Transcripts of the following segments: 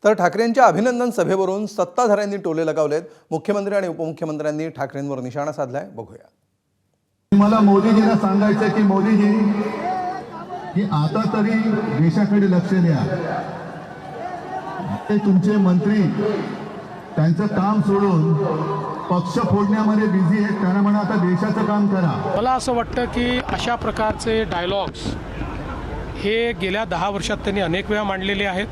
तर ठाकरेंच्या अभिनंदन सभेवरून सत्ताधाऱ्यांनी टोले लगावलेत। मुख्यमंत्री आणि उपमुख्यमंत्र्यांनी ठाकरेंवर निशाणा साधलाय। बघूया। मला मोदीजींना सांगायचं की मोदीजी की आता तरी देशाकडे लक्ष द्या। ते तुमचे मंत्री त्यांचं काम सोडून पक्ष फोडण्यामध्ये बिझी आहेत, त्यांना म्हणा आता देशाचं काम करा। मला असं वाटतं की अशा प्रकारचे डायलॉग्स हे गेल्या 10 वर्षात त्यांनी अनेक वेळा मांडलेले आहेत,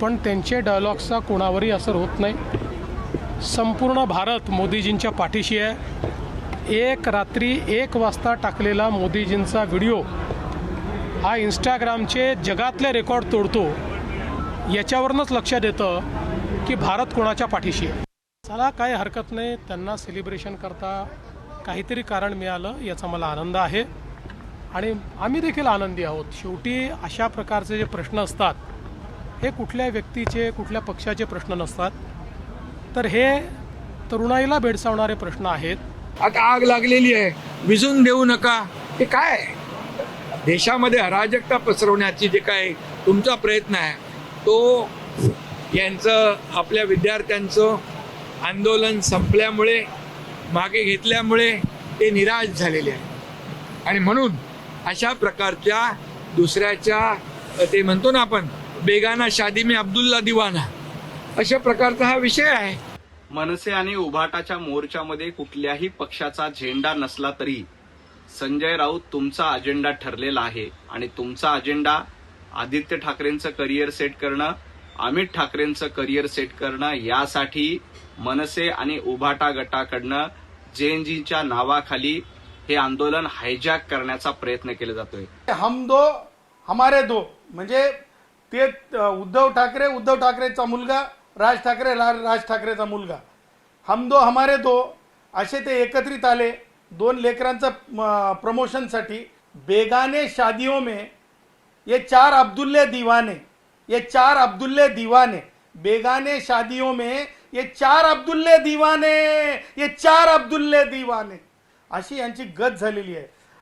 पण त्यांचे डायलॉग्सचा कोणावरही असर होत नाही। संपूर्ण भारत मोदीजींच्या पाठीशी आहे। एक रात्री 1 वाजता टाकलेला मोदीजींचा व्हिडिओ हा इंस्टाग्रामचे जगातले रेकॉर्ड तोडतो। याच्यावरूनच लक्षात येतं की भारत कोणाच्या पाठीशी आहे। चला, काही हरकत नाही, त्यांना सेलिब्रेशन करता काहीतरी कारण मिळालं याचा मला आनंद आहे आणि आम्ही देखील आनंदी आहोत। शेवटी अशा प्रकारचे जे प्रश्न असतात हे कुठल्या व्यक्तीचे कुठल्या पक्षाचे प्रश्न नसतात, तर हे तरुणाईला भेडसावणारे प्रश्न आहेत। आता आग लागलेली आहे, विझून देऊ नका, हे काय देशामध्ये अराजकता पसरवण्याची जे काय तुमचा प्रयत्न आहे तो यांचं आपल्या विद्यार्थ्यांचं आंदोलन संपल्यामुळे मागे घेतल्यामुळे ते निराश झालेले आहे आणि म्हणून अशा प्रकारच्या दुसऱ्याच्या ते म्हणतो ना आपण बेगाना शादी में अब्दुल्ला दिवाना अशा प्रकारचा हा विषय आहे। मनसे आणि उभाटाच्या मोर्चामध्ये कुठल्याही पक्षाचा झेंडा नसला तरी संजय राऊत तुमचा अजेंडा ठरलेला आहे आणि तुमचा अजेंडा आदित्य ठाकरेंचं करिअर सेट करणं, अमित ठाकरेंचं करिअर सेट करणं, यासाठी मनसे आणि उभाटा गटाकडनं जेएनजीच्या नावाखाली हे आंदोलन हायजॅक करण्याचा प्रयत्न केला जातोय। हम दो हमारे दो म्हणजे ते उद्धव ठाकरेचा मुलगा, राज ठाकरेचा मुलगा, हम दो हमारे दो असे ते एकत्रित आले 2 लेकरांचं प्रमोशनसाठी। बेगाने शादियों में ये 4 अब्दुल्ले दीवाने, बेगाने शादियों में ये 4 अब्दुल्ले दीवाने अशी यांची गत झालेली आहे।